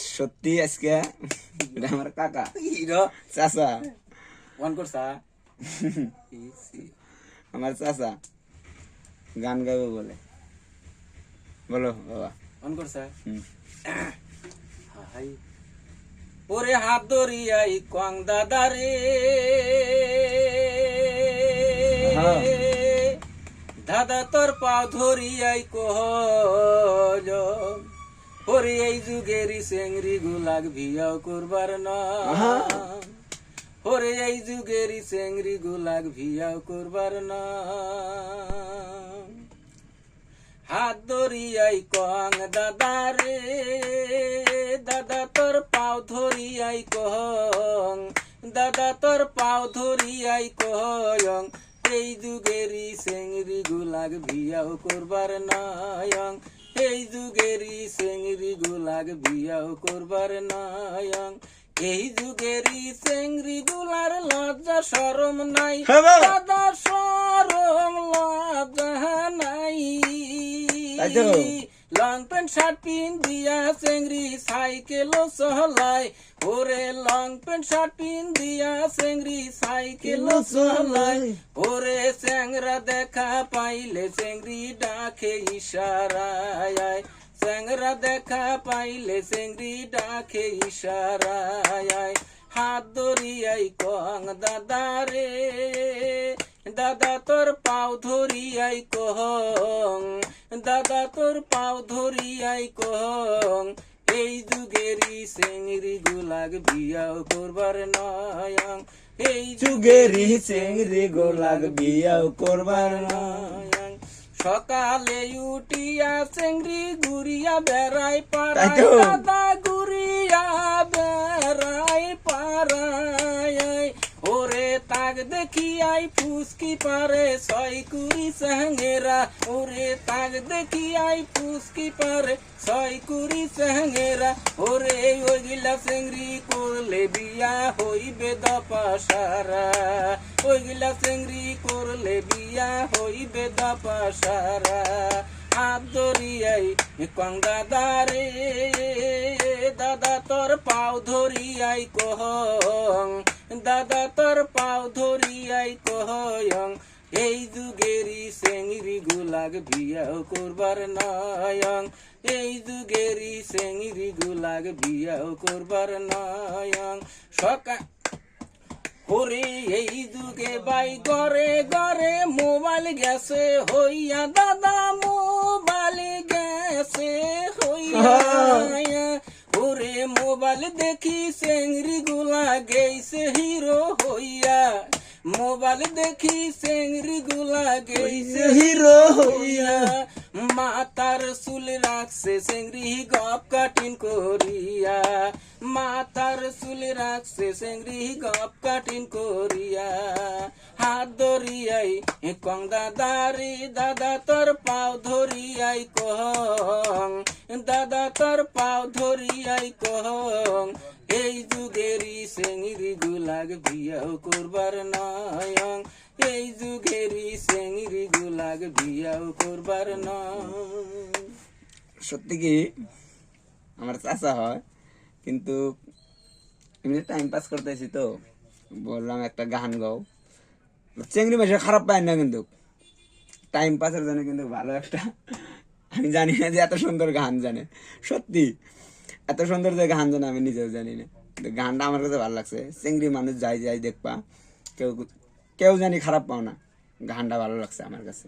সত্যি আজকে এটা আমার কাকা হিরো চাচা অন করছা আমার চাচা গান গাইবে বলে বলো বাবা অন করছা হুম। হাই ওরে হাত ধরিয়াই কোয়াং দাদা রে হ্যাঁ। দাদা তোর পা ধরিয়াই কহল ওরে এই যুগেরই চেংড়ি গুলাগ ভিয়াও করবার না ওরে এই যুগেরই চেংড়ি গুলাগ ভিয়াও করবার না হাত ধরিয়াই কং দাদা রে দাদা তোর পাও ধরিয়াই কহং দাদা তোর পাও ধরিয়াই কহং এই যুগেরই চেংড়ি গুলাগ ভিয়াও করবার নায়ং এই যুগেরই চেংড়ি গুলাগ ভিয়াও করবার নায়ং এই যুগেরই চেংড়ি গুলার লজ্জা শরম নাই দাদা শরম লজ্জা নাই লং প্যান্ট শার্ট পিন দিয়া চেংড়ি সাইকেল চলাই ওরে লং প্যান্ট শার্ট পিন দিয়া চেংড়ি সাইকেল চলাই ওরে চ্যাংরা দেখা পাইলে চেংড়ি ডাকে ইশারায় চ্যাংরা দেখা পাইলে চেংড়ি ডাকে ইশারায় হাত ধরিয়াই কং দাদা রে দাদা তোর পাও ধরিয়াই কহং দাদা তোর পাও ধরিয়াই কহং এই যুগেরই চেংড়ি গুলাগ বিয়াও করবার নয়ং এই যুগেরই চেংড়ি গোলাগ বিয়াও করবার নয়ং সকালে উঠিয়া চেংড়ি ঘুরিয়া বেড়াই পাড়ায় দাদা ঘুরিয়া বেড়াই পাড়ায় ওরে তাক দেখিয়াই ফুসকি পারে ছয় কুড়ি চেঙ্গেরা ওরে তাক দেখিয়াই ফুসকি পারে ছয় কুড়ি চেঙ্গেরা ওরে ওইগুলা চেংড়ি করলে বিয়া হইবে দপাসারা ওইগুলা চেংড়ি করলে বিয়া হইবে দপাসারা হাত ধরিয়াই কং দাদা রে দাদা তোর পাও ধরিয়াই কহং দাদা তোর পাও ধরিয়াই কহং এই যুগেরই চেংড়ি গুলাগ বিয়াও করবার নয়ং এই যুগেরই চেংড়ি গুলাগ বিয়াও করবার নয়ং সকা ওরে এই যুগে বাই ঘরে ঘরে মোবাইল গেছে হইয়া দাদা মোবাইল গেছে হইয়া ওরে মোবাইল দেখি চেংড়ি গুলা গেছে হিরো হইয়া মোবাইল দেখি চেংড়ি গুলা গেছে হিরো হইয়া মাতার চুল রাখছে চেংড়ি গপ কাটিন করিয়া মাতার চুল রাখছে চেংড়ি গপ কাটিন করিয়া হাত ধরিয়াই কং দাদা রে দাদা তোর পাও ধরিয়াই কহং দাদা তোর পাও ধরিয়াই কহং এই যুগেরই চেংড়ি গুলাগ বিয়াও করবার নয়ং এই যুগেরই চেংড়ি গুলাগ বিয়াও করবার নয় সত্যি কি আমার চাচা হয় কিন্তু এমনি টাইম পাস করতেছি তো বললাম একটা গান গাও চেংড়ি মাসে খারাপ পায় না কিন্তু টাইম পাসের জন্য কিন্তু ভালো একটা আমি জানি না যে এত সুন্দর গান জানে সত্যি এত সুন্দর যে গান জানে আমি নিজেও জানি না গানটা আমার কাছে ভালো লাগছে চেংড়ি মানুষ যাই যাই দেখবা কেউ কেউ জানি খারাপ পাও না গানটা ভালো লাগছে আমার কাছে।